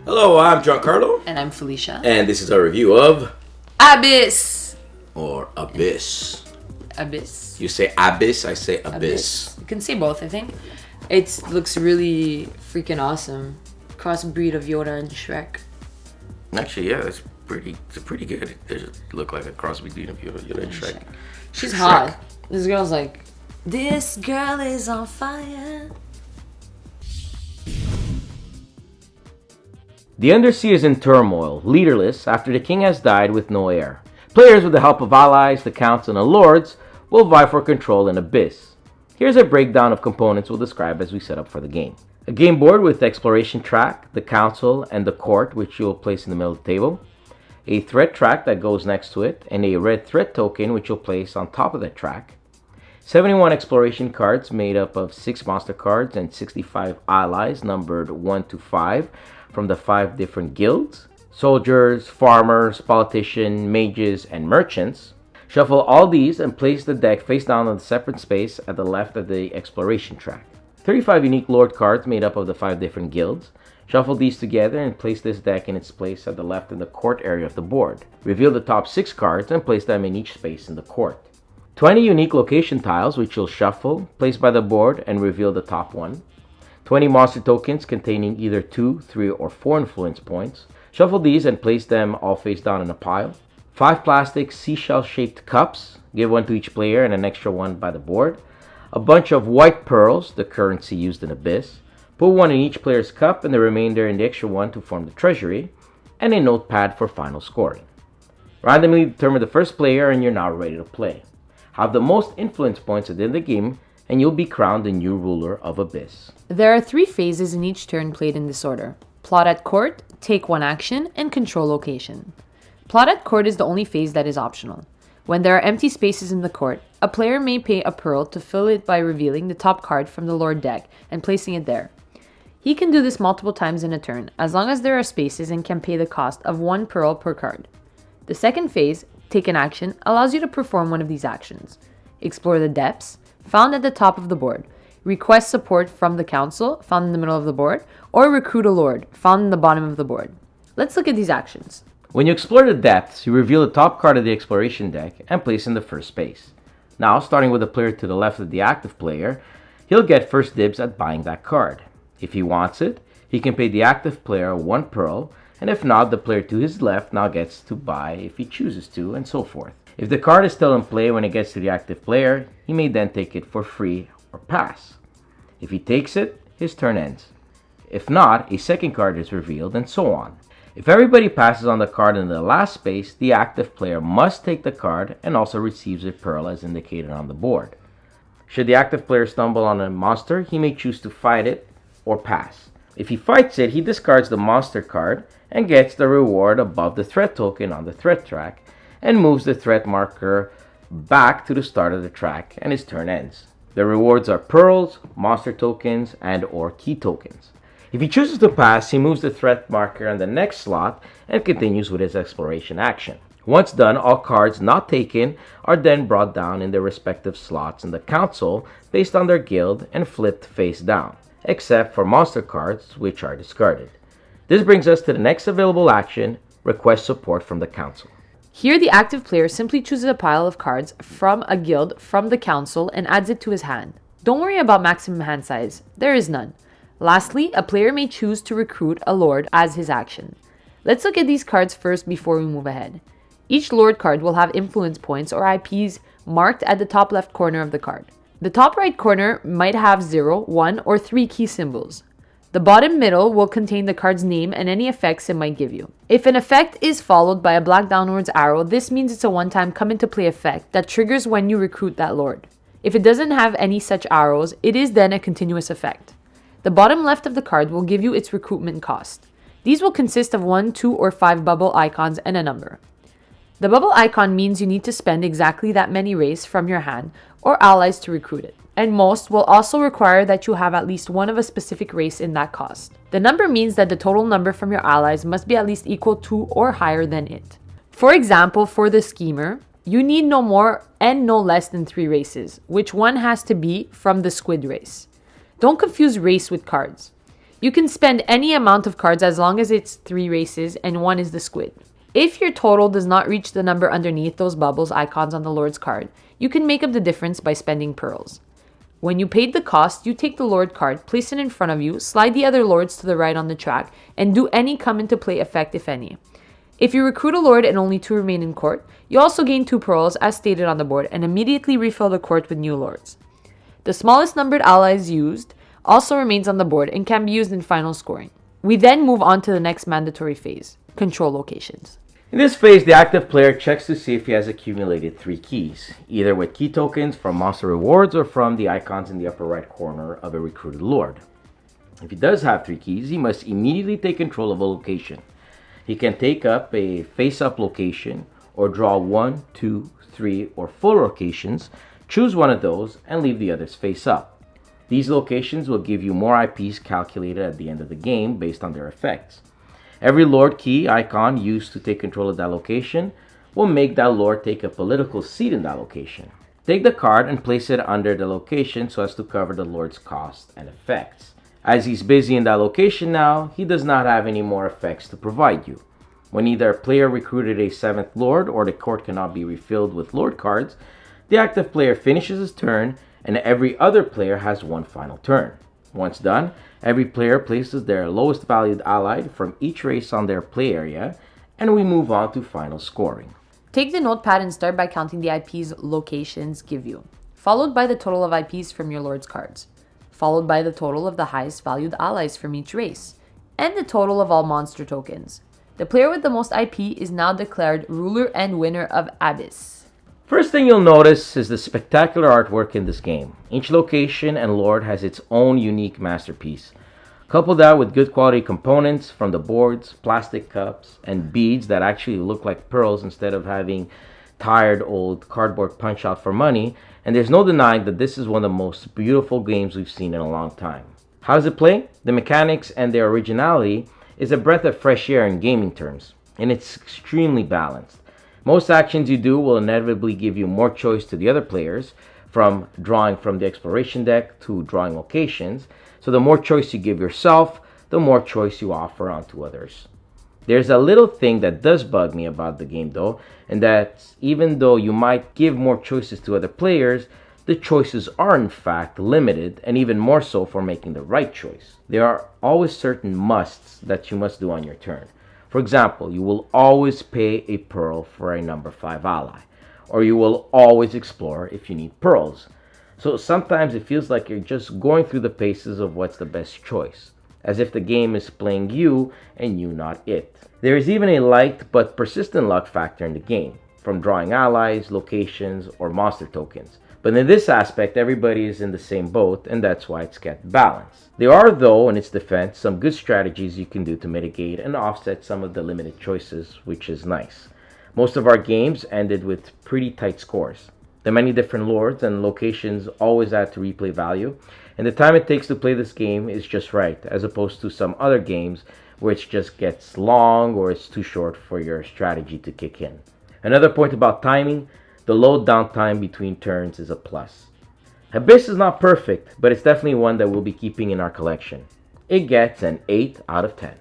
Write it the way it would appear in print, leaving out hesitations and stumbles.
Hello, I'm Giancarlo, And I'm Felicia. and this is our review of Abyss! or Abyss. Abyss. You say Abyss, I say Abyss. You can say both, I think. It looks really freaking awesome. Crossbreed of Yoda and Shrek. Actually, yeah, it's pretty good. It does look like a cross between Yoda and Shrek. She's Shrek. hot. This girl's like, this girl is on fire. The Undersea is in turmoil, leaderless, after the king has died with no heir. Players, with the help of allies, the council, and lords, will vie for control in Abyss. Here's a breakdown of components we'll describe as we set up for the game. A game board with the exploration track, the council, and the court, which you will place in the middle of the table. A threat track that goes next to it, and a red threat token which you'll place on top of that track. 71 exploration cards made up of 6 monster cards and 65 allies numbered 1 to 5 from the 5 different guilds: soldiers, farmers, politicians, mages, and merchants. Shuffle all these and place the deck face down on the separate space at the left of the exploration track. 35 unique lord cards made up of the 5 different guilds. Shuffle these together and place this deck in its place at the left in the court area of the board. Reveal the top 6 cards and place them in each space in the court. 20 unique location tiles which you'll shuffle, place by the board, and reveal the top one. 20 monster tokens containing either 2, 3, or 4 influence points. Shuffle these and place them all face down in a pile. 5 plastic seashell-shaped cups, give one to each player and an extra one by the board. A bunch of white pearls, the currency used in Abyss. Put one in each player's cup and the remainder in the extra one to form the treasury. And a notepad for final scoring. Randomly determine the first player and you're now ready to play. Have the most influence points at the end of the game and you'll be crowned the new ruler of Abyss. There are 3 phases in each turn played in this order. Plot at court, take 1 action, and control location. Plot at court is the only phase that is optional. When there are empty spaces in the court, a player may pay a pearl to fill it by revealing the top card from the lord deck and placing it there. He can do this multiple times in a turn, as long as there are spaces, and can pay the cost of 1 pearl per card. The second phase, take an action, allows you to perform one of these actions. Explore the depths, found at the top of the board. Request support from the council, found in the middle of the board, or recruit a lord, found in the bottom of the board. Let's look at these actions. When you explore the depths, you reveal the top card of the exploration deck and place in the first space. Now, starting with the player to the left of the active player, he'll get first dibs at buying that card. If he wants it, he can pay the active player 1 pearl, and if not, the player to his left now gets to buy if he chooses to, and so forth. If the card is still in play when it gets to the active player, he may then take it for free or pass. If he takes it, his turn ends. If not, a second card is revealed, and so on. If everybody passes on the card in the last space, the active player must take the card and also receives a pearl as indicated on the board. Should the active player stumble on a monster, he may choose to fight it or pass. If he fights it, he discards the monster card and gets the reward above the threat token on the threat track and moves the threat marker back to the start of the track, and his turn ends. The rewards are pearls, monster tokens, and or key tokens. If he chooses to pass, he moves the threat marker on the next slot and continues with his exploration action. Once done, all cards not taken are then brought down in their respective slots in the council based on their guild and flipped face down, except for monster cards, which are discarded. This brings us to the next available action, request support from the council. Here, the active player simply chooses a pile of cards from a guild from the council and adds it to his hand. Don't worry about maximum hand size, there is none. Lastly, a player may choose to recruit a lord as his action. Let's look at these cards first before we move ahead. Each lord card will have influence points or IPs marked at the top left corner of the card. The top right corner might have 0, 1, or 3 key symbols. The bottom middle will contain the card's name and any effects it might give you. If an effect is followed by a black downwards arrow, this means it's a one-time come-into-play effect that triggers when you recruit that lord. If it doesn't have any such arrows, it is then a continuous effect. The bottom left of the card will give you its recruitment cost. These will consist of 1, 2, or 5 bubble icons and a number. The bubble icon means you need to spend exactly that many rays from your hand or allies to recruit it. And most will also require that you have at least one of a specific race in that cost. The number means that the total number from your allies must be at least equal to or higher than it. For example, for the schemer, you need no more and no less than 3 races, which one has to be from the squid race. Don't confuse race with cards. You can spend any amount of cards as long as it's 3 races and 1 is the squid. If your total does not reach the number underneath those bubbles icons on the Lord's card, you can make up the difference by spending pearls. When you paid the cost, you take the Lord card, place it in front of you, slide the other Lords to the right on the track, and do any come into play effect if any. If you recruit a Lord and only 2 remain in court, you also gain 2 pearls as stated on the board and immediately refill the court with new Lords. The smallest numbered allies used also remains on the board and can be used in final scoring. We then move on to the next mandatory phase, control locations. In this phase, the active player checks to see if he has accumulated 3 keys, either with key tokens from monster rewards or from the icons in the upper right corner of a recruited Lord. If he does have 3 keys, he must immediately take control of a location. He can take up a face-up location or draw 1, 2, 3, or 4 locations, choose one of those, and leave the others face up. These locations will give you more IPs calculated at the end of the game based on their effects. Every Lord key icon used to take control of that location will make that Lord take a political seat in that location. Take the card and place it under the location so as to cover the Lord's cost and effects. As he's busy in that location now, he does not have any more effects to provide you. When either a player recruited a 7th Lord or the court cannot be refilled with Lord cards, the active player finishes his turn and every other player has one final turn. Once done, every player places their lowest valued ally from each race on their play area, and we move on to final scoring. Take the notepad and start by counting the IPs locations give you, followed by the total of IPs from your Lord's cards, followed by the total of the highest valued allies from each race, and the total of all monster tokens. The player with the most IP is now declared ruler and winner of Abyss. First thing you'll notice is the spectacular artwork in this game. Each location and Lord has its own unique masterpiece. Couple that with good quality components from the boards, plastic cups, and beads that actually look like pearls instead of having tired old cardboard punch out for money, and there's no denying that this is one of the most beautiful games we've seen in a long time. How does it play? The mechanics and their originality is a breath of fresh air in gaming terms, and it's extremely balanced. Most actions you do will inevitably give you more choice to the other players, from drawing from the exploration deck to drawing locations, so the more choice you give yourself, the more choice you offer onto others. There's a little thing that does bug me about the game though, and that's even though you might give more choices to other players, the choices are in fact limited, and even more so for making the right choice. There are always certain musts that you must do on your turn. For example, you will always pay a pearl for a number 5 ally, or you will always explore if you need pearls. So sometimes it feels like you're just going through the paces of what's the best choice, as if the game is playing you and you not it. There is even a light but persistent luck factor in the game, from drawing allies, locations, or monster tokens. But in this aspect, everybody is in the same boat, and that's why it's kept balanced. There are, though, in its defense, some good strategies you can do to mitigate and offset some of the limited choices, which is nice. Most of our games ended with pretty tight scores. The many different lords and locations always add to replay value, and the time it takes to play this game is just right, as opposed to some other games where it just gets long or it's too short for your strategy to kick in. Another point about timing, the low downtime between turns is a plus. Abyss is not perfect, but it's definitely one that we'll be keeping in our collection. It gets an 8 out of 10.